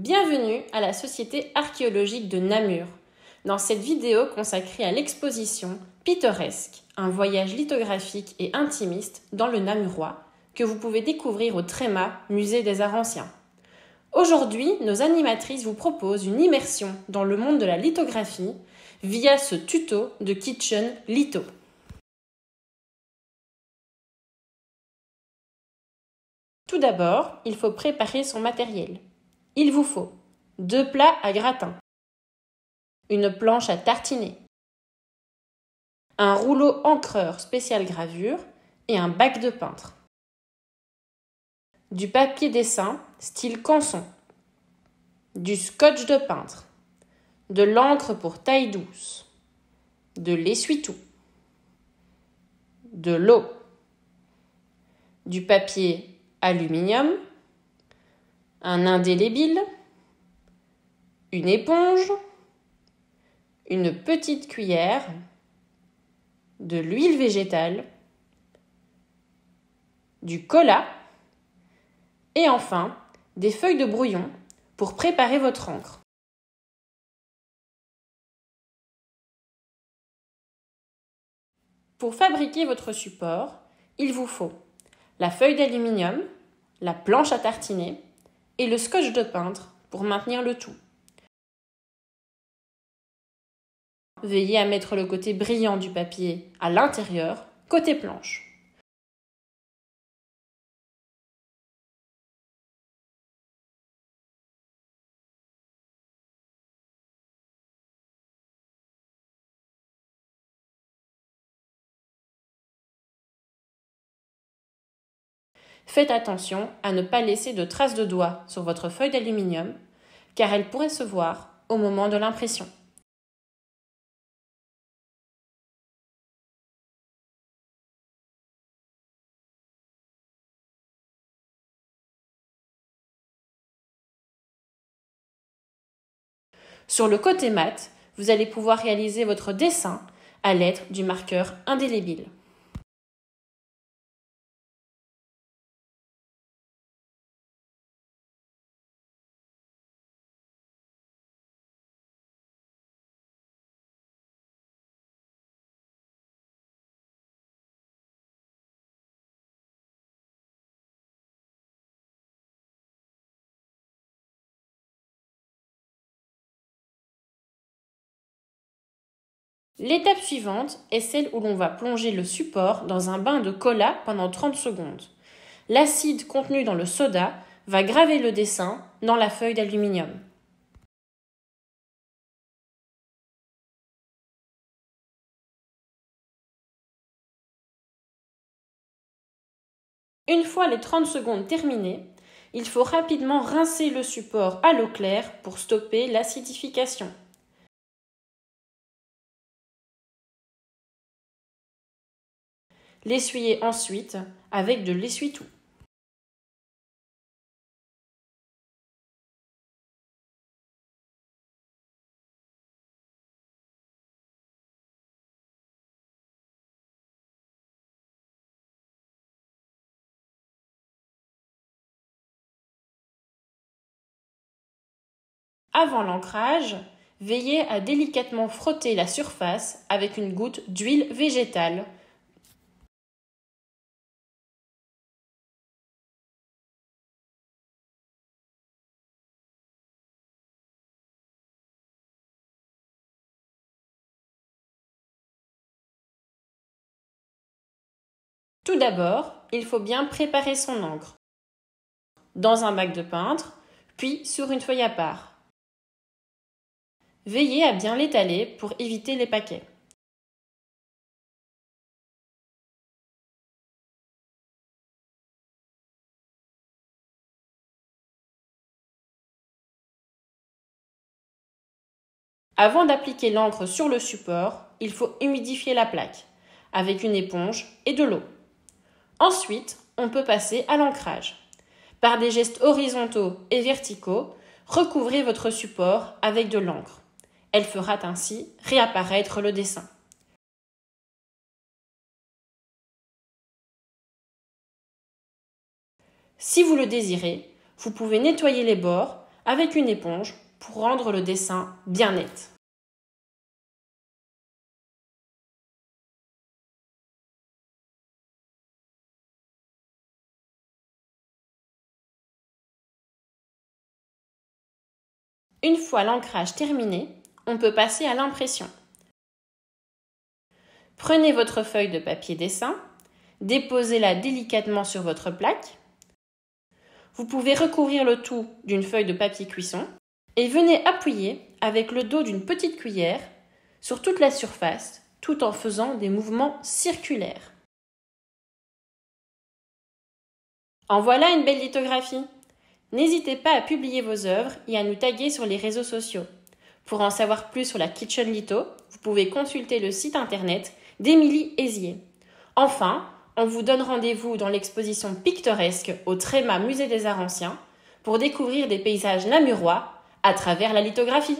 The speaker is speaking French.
Bienvenue à la Société archéologique de Namur. Dans cette vidéo consacrée à l'exposition Pittoresque, un voyage lithographique et intimiste dans le Namurois, que vous pouvez découvrir au Tréma, musée des Arts Anciens. Aujourd'hui, nos animatrices vous proposent une immersion dans le monde de la lithographie via ce tuto de Kitchen Litho. Tout d'abord, il faut préparer son matériel. Il vous faut 2 plats à gratin, une planche à tartiner, un rouleau encreur spécial gravure et un bac de peintre, du papier dessin style canson, du scotch de peintre, de l'encre pour taille douce, de l'essuie-tout, de l'eau, du papier aluminium, un indélébile, une éponge, une petite cuillère, de l'huile végétale, du cola et enfin des feuilles de brouillon pour préparer votre encre. Pour fabriquer votre support, il vous faut la feuille d'aluminium, la planche à tartiner et le scotch de peintre pour maintenir le tout. Veillez à mettre le côté brillant du papier à l'intérieur, côté planche. Faites attention à ne pas laisser de traces de doigts sur votre feuille d'aluminium, car elle pourrait se voir au moment de l'impression. Sur le côté mat, vous allez pouvoir réaliser votre dessin à l'aide du marqueur indélébile. L'étape suivante est celle où l'on va plonger le support dans un bain de cola pendant 30 secondes. L'acide contenu dans le soda va graver le dessin dans la feuille d'aluminium. Une fois les 30 secondes terminées, il faut rapidement rincer le support à l'eau claire pour stopper l'acidification. L'essuyez ensuite avec de l'essuie-tout. Avant l'ancrage, veillez à délicatement frotter la surface avec une goutte d'huile végétale. Tout d'abord, il faut bien préparer son encre dans un bac de peintre, puis sur une feuille à part. Veillez à bien l'étaler pour éviter les paquets. Avant d'appliquer l'encre sur le support, il faut humidifier la plaque avec une éponge et de l'eau. Ensuite, on peut passer à l'ancrage. Par des gestes horizontaux et verticaux, recouvrez votre support avec de l'encre. Elle fera ainsi réapparaître le dessin. Si vous le désirez, vous pouvez nettoyer les bords avec une éponge pour rendre le dessin bien net. Une fois l'ancrage terminé, on peut passer à l'impression. Prenez votre feuille de papier dessin, déposez-la délicatement sur votre plaque. Vous pouvez recouvrir le tout d'une feuille de papier cuisson et venez appuyer avec le dos d'une petite cuillère sur toute la surface tout en faisant des mouvements circulaires. En voilà une belle lithographie! N'hésitez pas à publier vos œuvres et à nous taguer sur les réseaux sociaux. Pour en savoir plus sur la Kitchen Litho, vous pouvez consulter le site internet d'Émilie Hézier. Enfin, on vous donne rendez-vous dans l'exposition pictoresque au Tréma Musée des Arts Anciens pour découvrir des paysages namurois à travers la lithographie.